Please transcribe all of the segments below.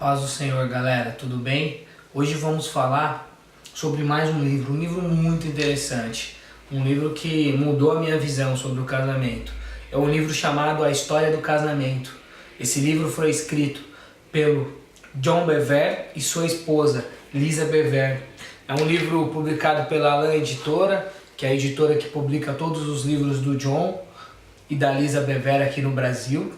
Paz do Senhor, galera, tudo bem? Hoje vamos falar sobre mais um livro muito interessante, um livro que mudou a minha visão sobre o casamento. É um livro chamado A História do Casamento. Esse livro foi escrito pelo John Bevere e sua esposa, Lisa Bevere. É um livro publicado pela Alan Editora, que é a editora que publica todos os livros do John e da Lisa Bevere aqui no Brasil,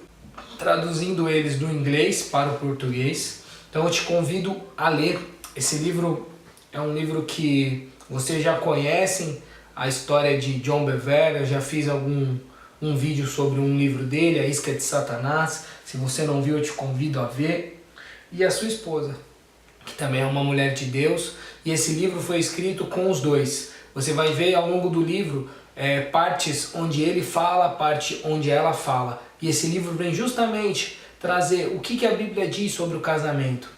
traduzindo eles do inglês para o português. Então eu te convido a ler. Esse livro é um livro que vocês já conhecem, a história de John Bevere. Eu já fiz um vídeo sobre um livro dele, A Isca de Satanás. Se você não viu, eu te convido a ver. E a sua esposa, que também é uma mulher de Deus. E esse livro foi escrito com os dois. Você vai ver ao longo do livro partes onde ele fala, parte onde ela fala. E esse livro vem justamente trazer o que a Bíblia diz sobre o casamento.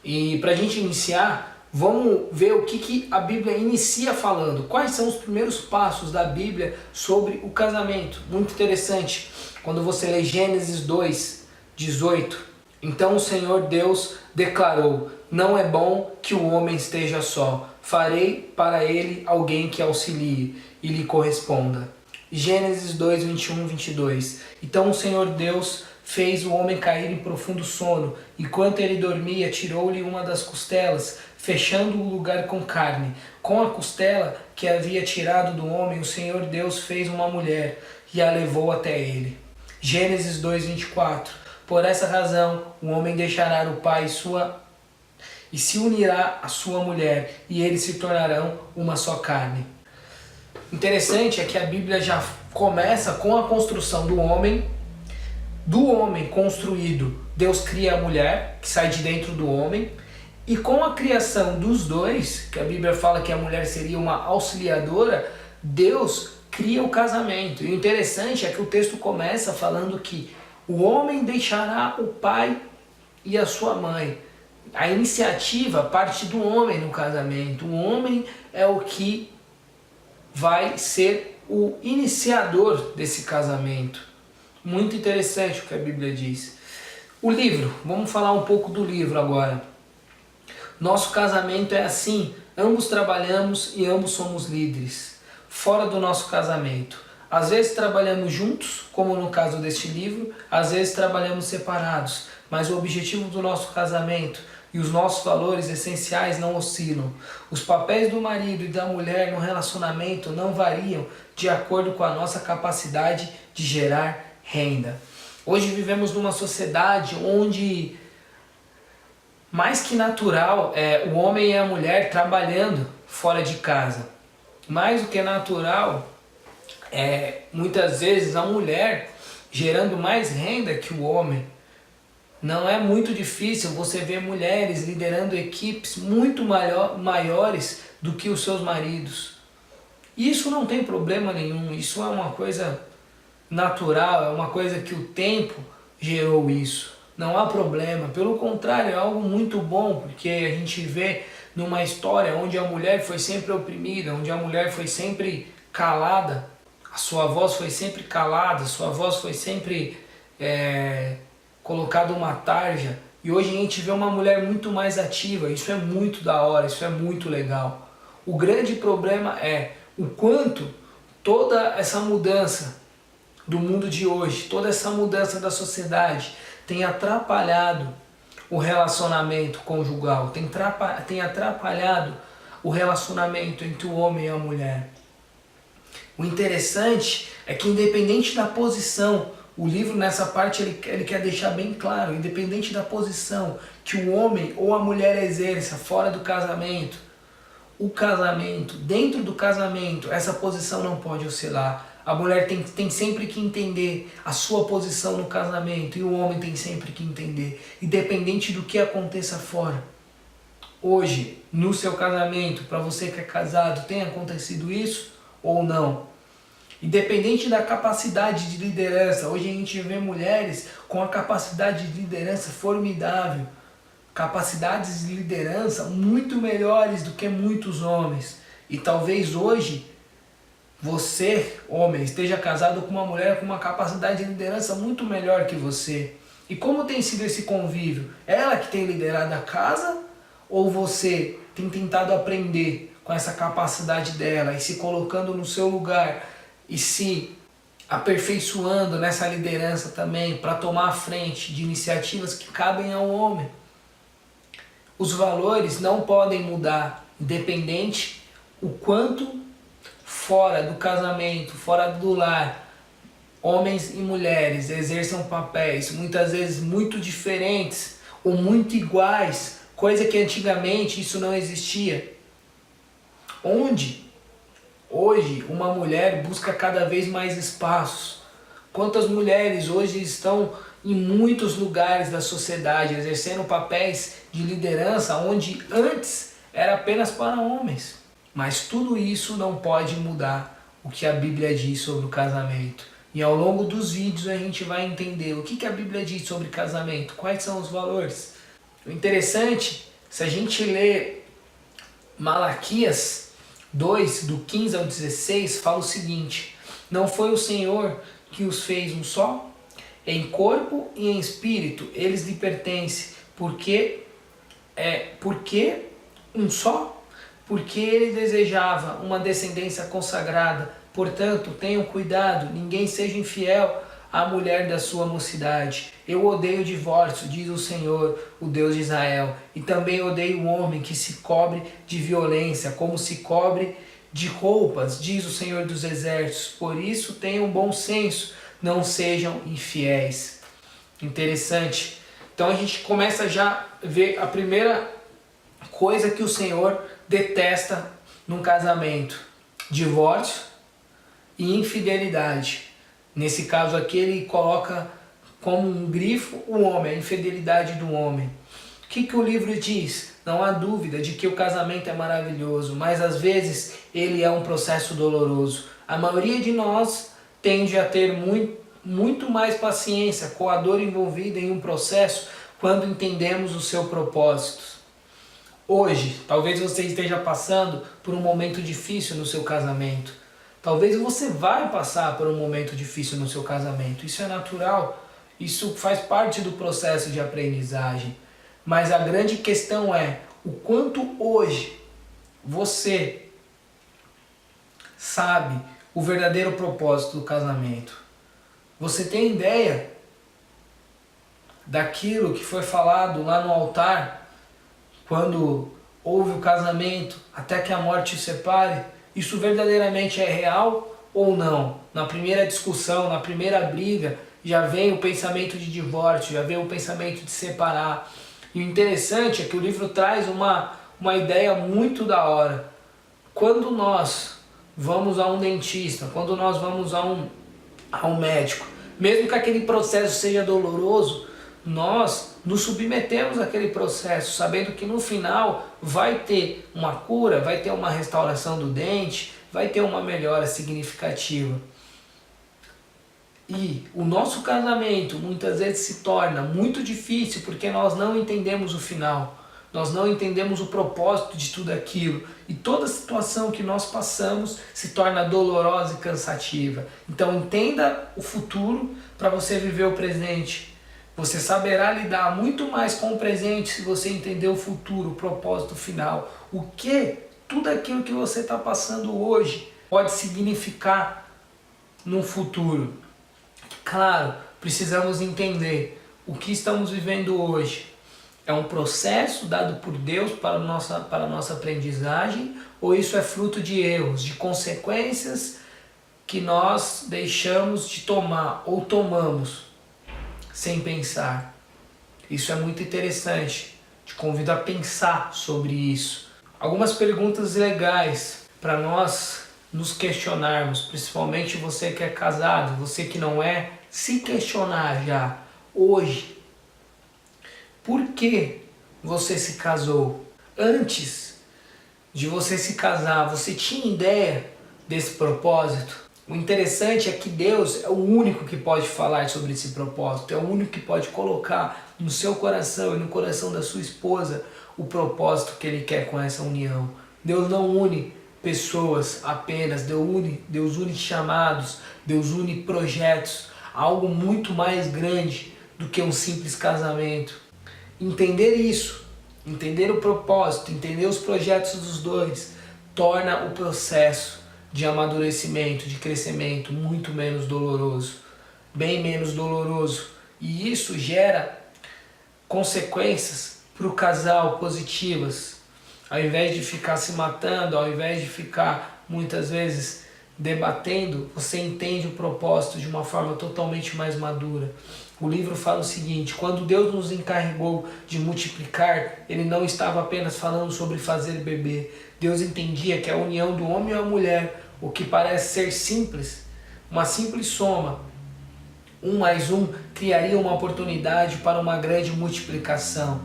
E para a gente iniciar, vamos ver o que a Bíblia inicia falando. Quais são os primeiros passos da Bíblia sobre o casamento. Muito interessante. Quando você lê Gênesis 2:18. Então o Senhor Deus declarou: não é bom que o homem esteja só. Farei para ele alguém que auxilie e lhe corresponda. Gênesis 2:21-22. Então o Senhor Deus fez o homem cair em profundo sono. Enquanto ele dormia, tirou-lhe uma das costelas, fechando o lugar com carne. Com a costela que havia tirado do homem, o Senhor Deus fez uma mulher e a levou até ele. Gênesis 2:24. Por essa razão, o homem deixará o pai e se unirá à sua mulher, e eles se tornarão uma só carne. Interessante é que a Bíblia já começa com a construção do homem construído. Deus cria a mulher, que sai de dentro do homem, e com a criação dos dois, que a Bíblia fala que a mulher seria uma auxiliadora, Deus cria o casamento. E o interessante é que o texto começa falando que o homem deixará o pai e a sua mãe. A iniciativa parte do homem no casamento. O homem é o que vai ser o iniciador desse casamento. Muito interessante o que a Bíblia diz. O livro, vamos falar um pouco do livro agora. Nosso casamento é assim: ambos trabalhamos e ambos somos líderes. Fora do nosso casamento, às vezes trabalhamos juntos, como no caso deste livro, às vezes trabalhamos separados, mas o objetivo do nosso casamento e os nossos valores essenciais não oscilam. Os papéis do marido e da mulher no relacionamento não variam de acordo com a nossa capacidade de gerar renda. Hoje vivemos numa sociedade onde, mais que natural, o homem e a mulher trabalhando fora de casa. Mais do que natural, muitas vezes a mulher gerando mais renda que o homem. Não é muito difícil você ver mulheres liderando equipes muito maiores do que os seus maridos. Isso não tem problema nenhum, isso é uma coisa natural, é uma coisa que o tempo gerou isso. Não há problema, pelo contrário, é algo muito bom, porque a gente vê numa história onde a mulher foi sempre oprimida, onde a mulher foi sempre calada, a sua voz foi sempre calada, a sua voz foi sempre colocado uma tarja, e hoje a gente vê uma mulher muito mais ativa. Isso é muito da hora, isso é muito legal. O grande problema é o quanto toda essa mudança do mundo de hoje, toda essa mudança da sociedade tem atrapalhado o relacionamento conjugal, tem atrapalhado o relacionamento entre o homem e a mulher. O interessante é que, independente da posição, o livro nessa parte ele quer deixar bem claro, independente da posição que o homem ou a mulher exerça fora do casamento, o casamento, dentro do casamento, essa posição não pode oscilar. A mulher tem sempre que entender a sua posição no casamento, e o homem tem sempre que entender, independente do que aconteça fora. Hoje, no seu casamento, para você que é casado, tem acontecido isso ou não? Independente da capacidade de liderança, hoje a gente vê mulheres com a capacidade de liderança formidável, capacidades de liderança muito melhores do que muitos homens. E talvez hoje você, homem, esteja casado com uma mulher com uma capacidade de liderança muito melhor que você. E como tem sido esse convívio? Ela que tem liderado a casa ou você tem tentado aprender com essa capacidade dela e se colocando no seu lugar e se aperfeiçoando nessa liderança também para tomar a frente de iniciativas que cabem ao homem? Os valores não podem mudar, independente o quanto fora do casamento, fora do lar, homens e mulheres exerçam papéis muitas vezes muito diferentes ou muito iguais, coisa que antigamente isso não existia. Onde hoje uma mulher busca cada vez mais espaços. Quantas mulheres hoje estão em muitos lugares da sociedade exercendo papéis de liderança onde antes era apenas para homens. Mas tudo isso não pode mudar o que a Bíblia diz sobre o casamento. E ao longo dos vídeos a gente vai entender o que a Bíblia diz sobre casamento, quais são os valores. O interessante, se a gente ler Malaquias 2, do 15 ao 16, fala o seguinte: não foi o Senhor que os fez um só? Em corpo e em espírito eles lhe pertencem. Porque um só? Porque ele desejava uma descendência consagrada. Portanto, tenham cuidado, ninguém seja infiel à mulher da sua mocidade. Eu odeio o divórcio, diz o Senhor, o Deus de Israel. E também odeio o homem que se cobre de violência, como se cobre de roupas, diz o Senhor dos Exércitos. Por isso, tenham bom senso, não sejam infiéis. Interessante. Então a gente começa já a ver a primeira coisa que o Senhor detesta num casamento: divórcio e infidelidade. Nesse caso aqui ele coloca como um grifo o homem, a infidelidade do homem. O que o livro diz? Não há dúvida de que o casamento é maravilhoso, mas às vezes ele é um processo doloroso. A maioria de nós tende a ter muito mais paciência com a dor envolvida em um processo quando entendemos o seu propósito. Hoje, talvez você esteja passando por um momento difícil no seu casamento. Talvez você vai passar por um momento difícil no seu casamento. Isso é natural, isso faz parte do processo de aprendizagem. Mas a grande questão é o quanto hoje você sabe o verdadeiro propósito do casamento. Você tem ideia daquilo que foi falado lá no altar, quando houve o casamento, até que a morte os separe? Isso verdadeiramente é real ou não? Na primeira discussão, na primeira briga, já vem o pensamento de divórcio, já vem o pensamento de separar. E o interessante é que o livro traz uma ideia muito da hora. Quando nós vamos a um dentista, quando nós vamos a um médico, mesmo que aquele processo seja doloroso, nós nos submetemos àquele processo, sabendo que no final vai ter uma cura, vai ter uma restauração do dente, vai ter uma melhora significativa. E o nosso casamento muitas vezes se torna muito difícil porque nós não entendemos o final, nós não entendemos o propósito de tudo aquilo, e toda situação que nós passamos se torna dolorosa e cansativa. Então entenda o futuro para você viver o presente. Você saberá lidar muito mais com o presente se você entender o futuro, o propósito final. O que tudo aquilo que você está passando hoje pode significar no futuro. Claro, precisamos entender o que estamos vivendo hoje. É um processo dado por Deus para a nossa aprendizagem, ou isso é fruto de erros, de consequências que nós deixamos de tomar ou tomamos sem pensar? Isso é muito interessante. Te convido a pensar sobre isso. Algumas perguntas legais para nós nos questionarmos, principalmente você que é casado, você que não é, se questionar já hoje. Por que você se casou? Antes de você se casar, você tinha ideia desse propósito? O interessante é que Deus é o único que pode falar sobre esse propósito, é o único que pode colocar no seu coração e no coração da sua esposa o propósito que Ele quer com essa união. Deus não une pessoas apenas, Deus une chamados, Deus une projetos, algo muito mais grande do que um simples casamento. Entender isso, entender o propósito, entender os projetos dos dois, torna o processo de amadurecimento, de crescimento muito menos doloroso, bem menos doloroso. E isso gera consequências para o casal positivas. Ao invés de ficar se matando, ao invés de ficar muitas vezes debatendo, você entende o propósito de uma forma totalmente mais madura. O livro fala o seguinte: quando Deus nos encarregou de multiplicar, Ele não estava apenas falando sobre fazer beber. Deus entendia que a união do homem e a mulher, o que parece ser simples, uma simples soma, 1 mais 1, criaria uma oportunidade para uma grande multiplicação.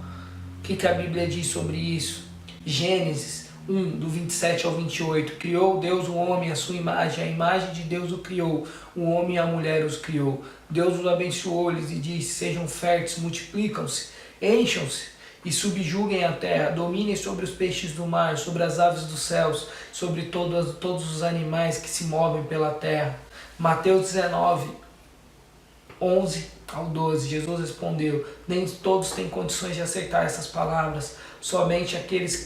O que a Bíblia diz sobre isso? Gênesis 1, do 27 ao 28. Criou Deus o homem à sua imagem, a imagem de Deus o criou, o homem e a mulher os criou. Deus os abençoou-lhes e disse: sejam férteis, multiplicam-se, encham-se e subjuguem a terra, dominem sobre os peixes do mar, sobre as aves dos céus, sobre todos os animais que se movem pela terra. Mateus 19, 11 ao 12, Jesus respondeu: nem todos têm condições de aceitar essas palavras, somente aqueles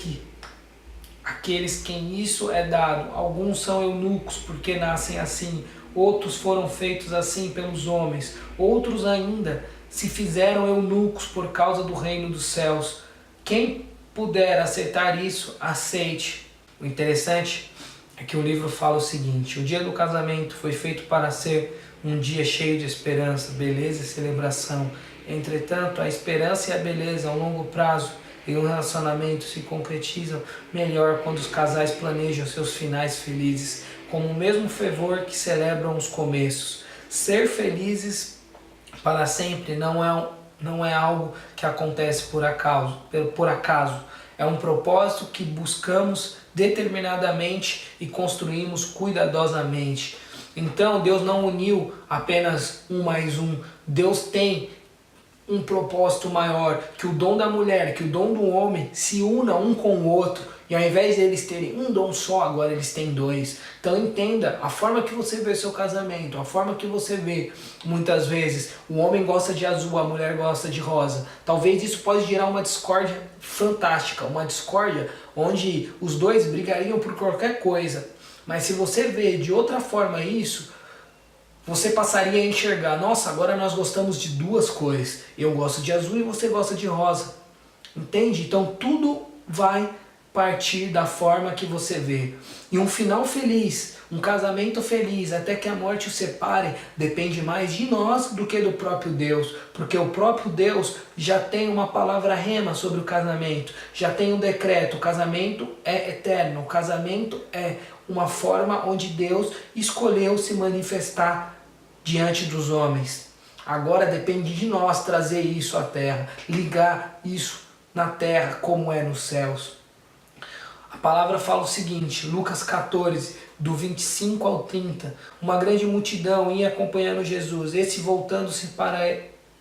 quem isso é dado. Alguns são eunucos porque nascem assim, outros foram feitos assim pelos homens, outros ainda se fizeram eunucos por causa do reino dos céus. Quem puder aceitar isso, aceite. O interessante é que o livro fala o seguinte: o dia do casamento foi feito para ser um dia cheio de esperança, beleza e celebração. Entretanto, a esperança e a beleza a longo prazo e o relacionamento se concretizam melhor quando os casais planejam seus finais felizes, com o mesmo fervor que celebram os começos. Ser felizes para sempre não é algo que acontece por acaso. É um propósito que buscamos determinadamente e construímos cuidadosamente. Então Deus não uniu apenas 1 mais 1. Deus tem um propósito maior, que o dom da mulher, que o dom do homem se una um com o outro, e ao invés de eles terem um dom só, agora eles têm dois. Então entenda, a forma que você vê seu casamento, a forma que você vê, muitas vezes, o homem gosta de azul, a mulher gosta de rosa. Talvez isso pode gerar uma discórdia fantástica, uma discórdia onde os dois brigariam por qualquer coisa. Mas se você vê de outra forma isso, você passaria a enxergar: nossa, agora nós gostamos de duas cores. Eu gosto de azul e você gosta de rosa. Entende? Então tudo vai partir da forma que você vê. E um final feliz, um casamento feliz, até que a morte o separe, depende mais de nós do que do próprio Deus. Porque o próprio Deus já tem uma palavra rema sobre o casamento. Já tem um decreto. O casamento é eterno. O casamento é uma forma onde Deus escolheu se manifestar diante dos homens. Agora depende de nós trazer isso à terra, ligar isso na terra como é nos céus. A palavra fala o seguinte, Lucas 14, do 25 ao 30, uma grande multidão ia acompanhando Jesus. Esse, voltando-se para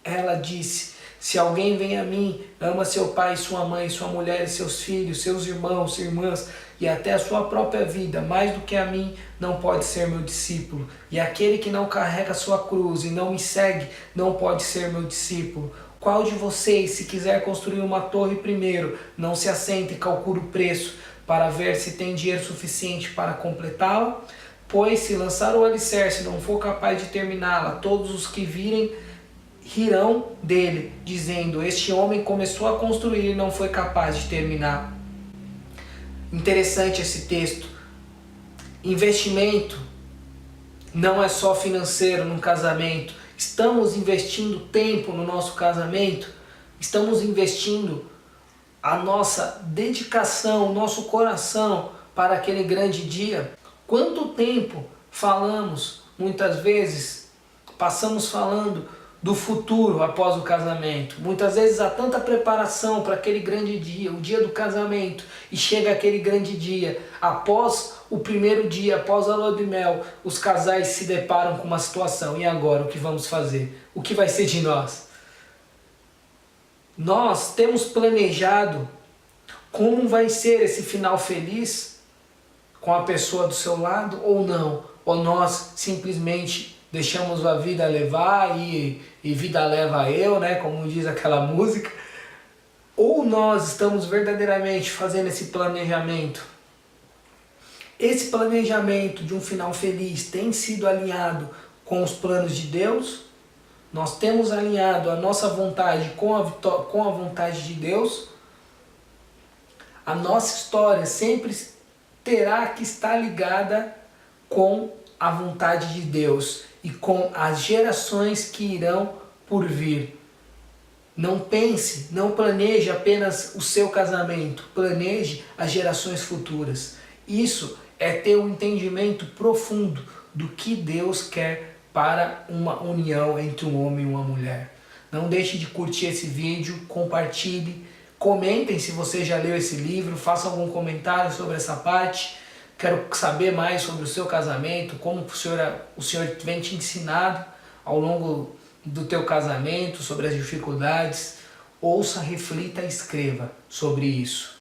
ela, disse: se alguém vem a mim, ama seu pai, sua mãe, sua mulher e seus filhos, seus irmãos, irmãs e até a sua própria vida, mais do que a mim, não pode ser meu discípulo. E aquele que não carrega sua cruz e não me segue, não pode ser meu discípulo. Qual de vocês, se quiser construir uma torre primeiro, não se assenta e calcula o preço, para ver se tem dinheiro suficiente para completá-la? Pois se lançar o alicerce e não for capaz de terminá-la, todos os que virem rirão dele, dizendo: este homem começou a construir e não foi capaz de terminar. Interessante esse texto. Investimento não é só financeiro no casamento. Estamos investindo tempo no nosso casamento, estamos investindo a nossa dedicação, o nosso coração para aquele grande dia. Quanto tempo falamos, muitas vezes, passamos falando do futuro após o casamento. Muitas vezes há tanta preparação para aquele grande dia, o dia do casamento, e chega aquele grande dia. Após o primeiro dia, após a lua de mel, os casais se deparam com uma situação. E agora, o que vamos fazer? O que vai ser de nós? Nós temos planejado como vai ser esse final feliz com a pessoa do seu lado ou não? Ou nós simplesmente deixamos a vida levar e vida leva eu, né? Como diz aquela música. Ou nós estamos verdadeiramente fazendo esse planejamento. Esse planejamento de um final feliz tem sido alinhado com os planos de Deus? Nós temos alinhado a nossa vontade com a vontade de Deus? A nossa história sempre terá que estar ligada com a vontade de Deus e com as gerações que irão por vir. Não pense, não planeje apenas o seu casamento, planeje as gerações futuras. Isso é ter um entendimento profundo do que Deus quer para uma união entre um homem e uma mulher. Não deixe de curtir esse vídeo, compartilhe, comentem se você já leu esse livro, faça algum comentário sobre essa parte. Quero saber mais sobre o seu casamento, como o Senhor vem te ensinado ao longo do teu casamento, sobre as dificuldades. Ouça, reflita e escreva sobre isso.